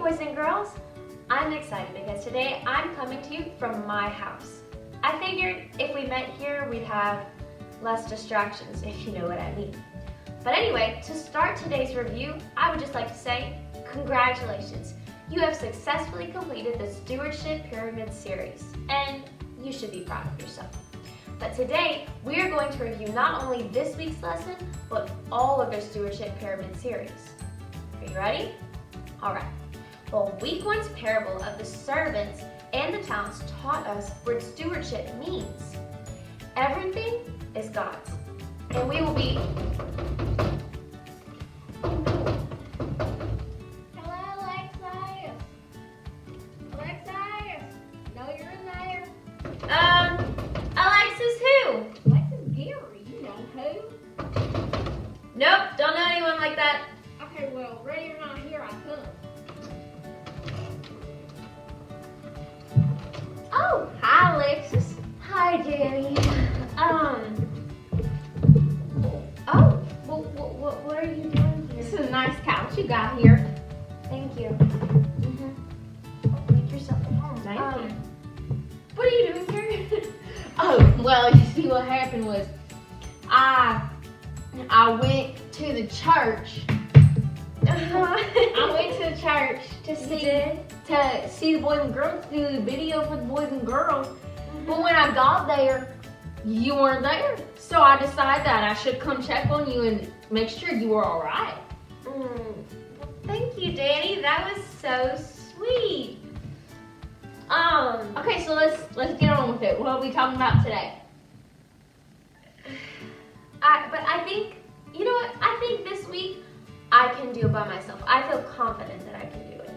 boys and girls. I'm excited because today I'm coming to you from my house. I figured if we met here, we'd have less distractions, if you know what I mean. But anyway, to start today's review, I would just like to say, congratulations. You have successfully completed the Stewardship Pyramid series, and you should be proud of yourself. But today, we are going to review not only this week's lesson, but all of the Stewardship Pyramid series. Are you ready? All right. Well, week one's parable of the servants and the talents taught us what stewardship means. Everything is God's, and we will be... Hello, Alexis. Alexis, no, you're in there. Alexis who? Alexis Gary, you know who? Nope, don't know anyone like that. Okay, well, ready or not, here I come. Oh, hi Alexis. Hi Danny. What are you doing here? This is a nice couch you got here. Thank you. Make yourself at home. Thank you. What are you doing here? Oh, well, you see what happened was I went to the church. I went to the church to see the boys and girls, do the video for the boys and girls. But when I got there, you weren't there. So I decided that I should come check on you and make sure you were all right. Thank you, Danny. That was so sweet. Okay, so let's get on with it. What are we talking about today? But I think, you know what? I think this week I can do it by myself. I feel confident that I can do it.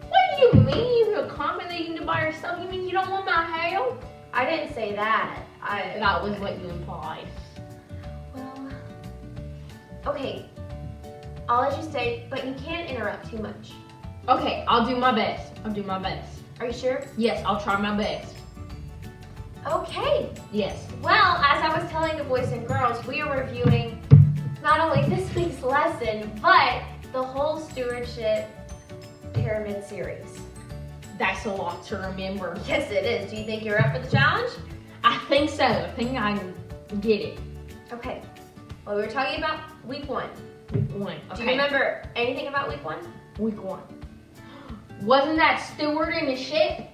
What do you mean you feel confident that you can do it by yourself? You mean you don't want my help? I didn't say that. That was what you implied. Well, okay. I'll let you stay, but you can't interrupt too much. Okay, I'll do my best. I'll do my best. Are you sure? Yes, I'll try my best. Okay. Yes. Well, as I was telling the boys and girls, we are reviewing not only this week's lesson, but the whole Stewardship Pyramid series. That's a lot to remember. Yes, it is. Do you think you're up for the challenge? I think so. I think I can get it. Okay. Well, we were talking about week one. Week one. Okay. Do you remember anything about week one? Week one. Wasn't that steward in the ship?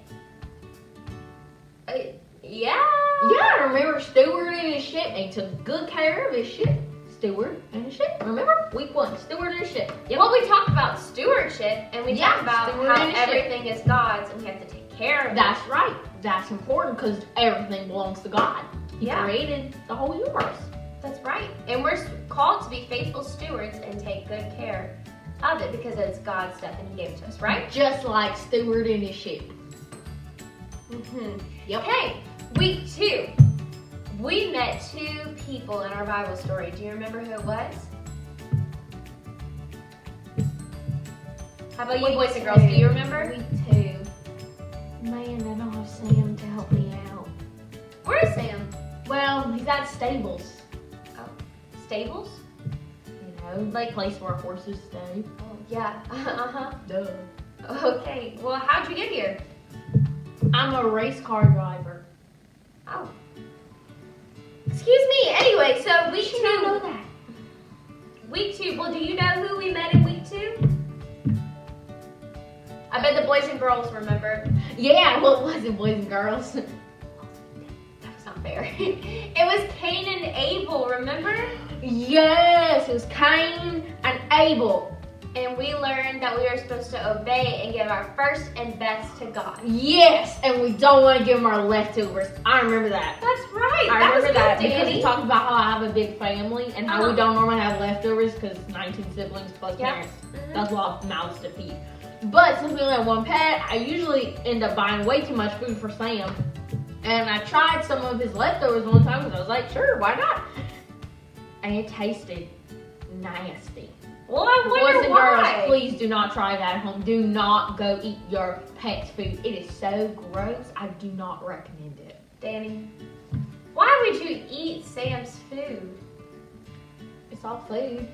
Yeah. Yeah, I remember steward in his ship. And he took good care of his ship. Steward in the ship. Remember? Week one. Steward in the ship. Yep. Well, we talked about stewardship, and we talked about steward how in the ship. everything is God's, and we have to take care of it. That's right. That's important because everything belongs to God. He created the whole universe. That's right. And we're called to be faithful stewards and take good care of it because it's God's stuff and He gave it to us, right? Just like steward in his ship. Yep. Okay, week two. We met two people in our Bible story. Do you remember who it was? How about you boys and girls? Do you remember? Week two. Man, I don't have Sam to help me out. Where is Sam? Well, he's at stables. Oh, stables? You know, like place where horses stay. Oh, yeah. Duh. Okay, well, how'd you get here? I'm a race car driver. Oh. Excuse me. Anyway, so week two. I know that. Week two. Well, do you know who we met in week two? I bet the boys and girls remember. Yeah, well, it wasn't boys and girls. That was not fair. It was Cain and Abel, remember? Yes, it was Cain and Abel. And we learned that we are supposed to obey and give our first and best to God. Yes, and we don't want to give them our leftovers. I remember that. That's right. I remember that good, because Danny. he talked about how I have a big family and how we don't normally have leftovers because 19 siblings plus parents. That's a lot of mouths to feed. But since we only have one pet, I usually end up buying way too much food for Sam. And I tried some of his leftovers one time because I was like, sure, why not? And it tasted nasty. Well, I wonder Boys and why. girls, please do not try that at home. Do not go eat your pet's food. It is so gross. I do not recommend it. Danny, why would you eat Sam's food? It's all food.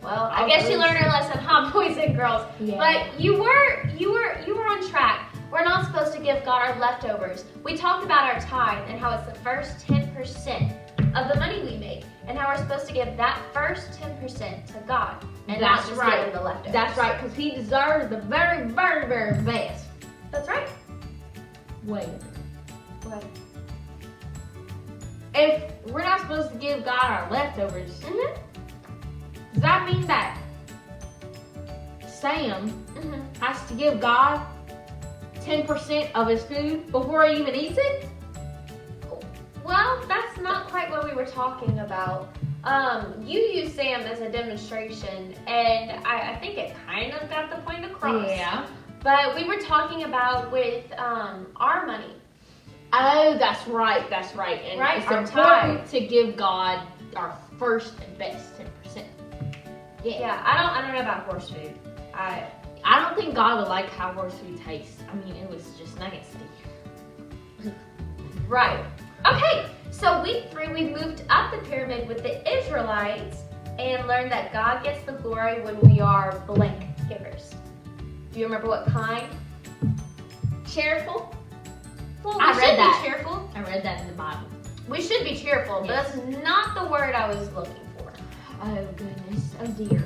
Well, I guess you learned our lesson, huh, boys and girls? Yeah. But you were on track. We're not supposed to give God our leftovers. We talked about our tithe and how it's the first 10% of the money we make, and how we're supposed to give that first 10% to God, and not just give him the leftovers. That's right, because He deserves the very, very, very best. That's right. Wait. What? If we're not supposed to give God our leftovers, does that mean that Sam has to give God 10% of his food before he even eats it? Well, that's not quite what we were talking about. You used Sam as a demonstration, and I think it kind of got the point across. Yeah. But we were talking about with our money. Oh, that's right. And right, it's our important tithe. to give God our first and best 10%. Yeah, I don't know about horse food. I don't think God would like how horse food tastes. I mean, it was just nasty. Right. Okay, so week 3, we moved up the pyramid with the Israelites and learned that God gets the glory when we are blank givers. Do you remember what kind? Cheerful? Well, we should be cheerful. I read that in the Bible. We should be cheerful, but Yes. that's not the word I was looking for. Oh goodness, oh dear.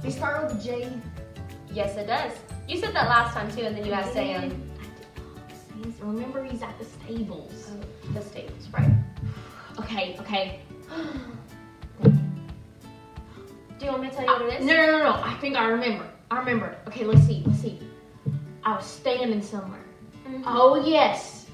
They start with a J. Yes, it does. You said that last time too, and then you asked Sam. I did not. Remember, he's at the stables. Oh, the stables, right? Okay. Do you want me to tell you what it is? No. I think I remember. Okay, let's see. I was standing somewhere. Oh yes.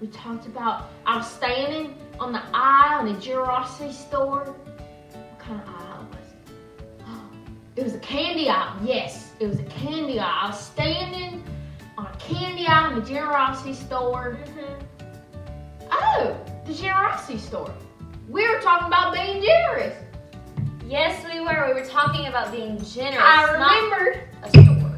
We talked about I was standing on the aisle in the Jurassic store. What kind of aisle was it? It was a candy aisle. Yes, it was a candy aisle. I was standing on a candy aisle in the Jurassic store. Oh, the Jurassic store. We were talking about being generous. Yes, we were. We were talking about being generous. I remembered. Not a store.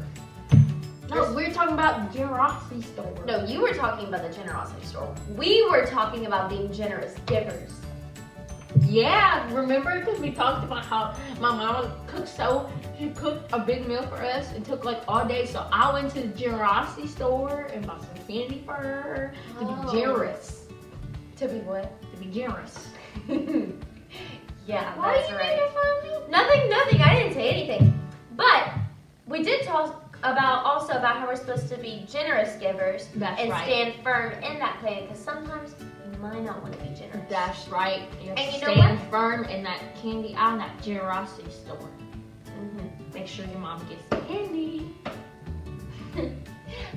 No, we were talking about the generosity store. No, you were talking about the generosity store. We were talking about being generous givers. Yeah, remember? Because we talked about how my mama she cooked a big meal for us and took like all day. So I went to the generosity store and bought some candy for her to be generous. To be what? To be generous. Yeah, Why that's are you right. making fun of me? Nothing. I didn't say anything. But we did talk also about how we're supposed to be generous givers. That's and right. stand firm in that plan, because sometimes you might not want to be generous. That's right. You have And to you know stand what? firm in that candy aisle, that generosity store. Make sure your mom gets the candy.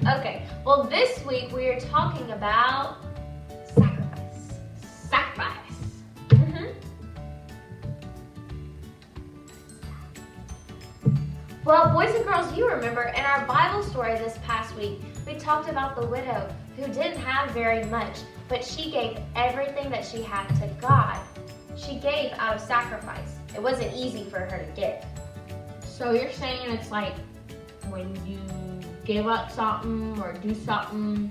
Okay, well this week we are talking about sacrifice. Sacrifice. Well, boys and girls, you remember in our Bible story this past week, we talked about the widow who didn't have very much, but she gave everything that she had to God. She gave out of sacrifice. It wasn't easy for her to give. So you're saying it's like when you give up something or do something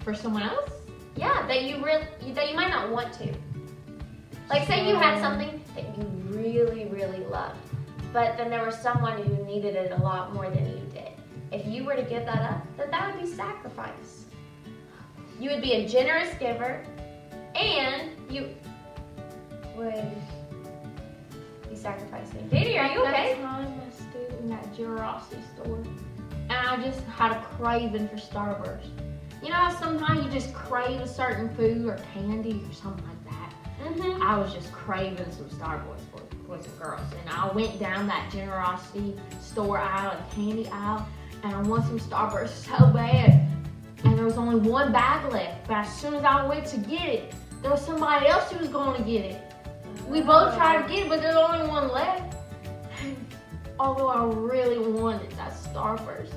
for someone else? Yeah, that you might not want to. Like say you had something that you really, really loved, but then there was someone who needed it a lot more than you did. If you were to give that up, then that would be sacrifice. You would be a generous giver, and you would be sacrificing. Danny, are you okay? That time I stood in that generosity store, and I just had a craving for Starburst. You know how sometimes you just crave a certain food or candy or something like that? I was just craving some Starburst for boys and girls, and I went down that generosity store aisle and candy aisle, and I want some Starburst so bad, and there was only one bag left. But as soon as I went to get it, there was somebody else who was going to get it. We both tried to get it, but there's only one left. Although I really wanted that Starburst,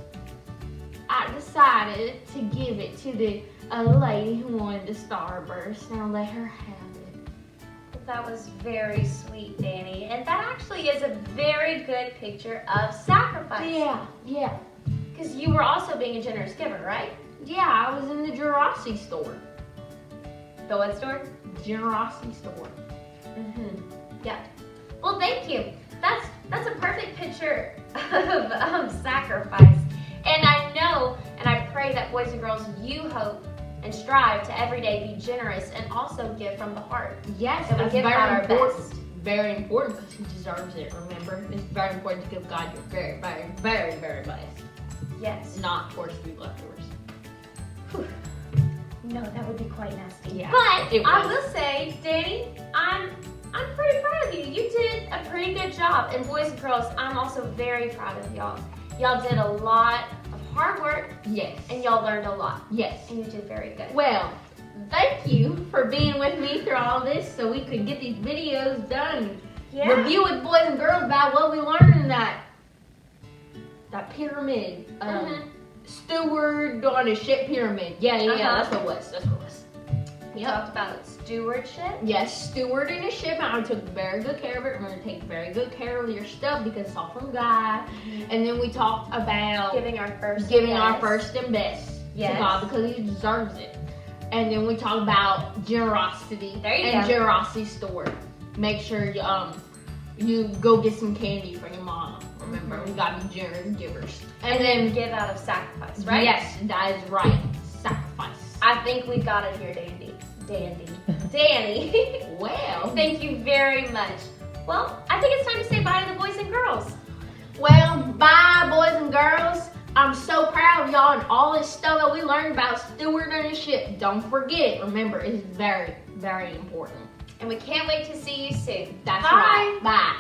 I decided to give it to the lady who wanted the Starburst, and I let her have it. That was very sweet, Danny. And that actually is a very good picture of sacrifice. Yeah. Because you were also being a generous giver, right? Yeah, I was in the Jurassic store. The what store? The generosity store. Yeah. Well, thank you. That's a perfect picture of sacrifice. And I know and I pray that boys and girls, you hope and strive to every day be generous and also give from the heart. Yes, and we that's give very God our important. best. Very important because He deserves it. Remember, it's very important to give God your very, very, very, very best. Yes. Not towards food leftovers. Whew. No, that would be quite nasty. Yeah, But it I was. will say, Danny, I'm pretty proud of you. You did a pretty good job. And boys and girls, I'm also very proud of y'all. Y'all did a lot of hard work. Yes. And y'all learned a lot. Yes. And you did very good. Well, thank you for being with me through all this so we could get these videos done. Yeah. Review with boys and girls about what we learned in that pyramid. Steward on a ship pyramid. Yeah, that's what it was. That's what it was. We talked about stewardship. Yes, stewarding a ship. I took very good care of it. We're going to take very good care of your stuff because it's all from God. And then we talked about giving our first and best Yes. to God because He deserves it. And then we talked about generosity There you and go. generosity store. Make sure you go get some candy for your mom. Remember, we got to be generous givers. And then give out of sacrifice, right? Yes, that is right. Sacrifice. I think we got it here, Danny. Well, Thank you very much. Well, I think it's time to say bye to the boys and girls. well, bye, boys and girls. I'm so proud of y'all and all this stuff that we learned about stewarding a ship. Don't forget it. Remember, it's very, very important. And we can't wait to see you soon. That's Bye. right. Bye.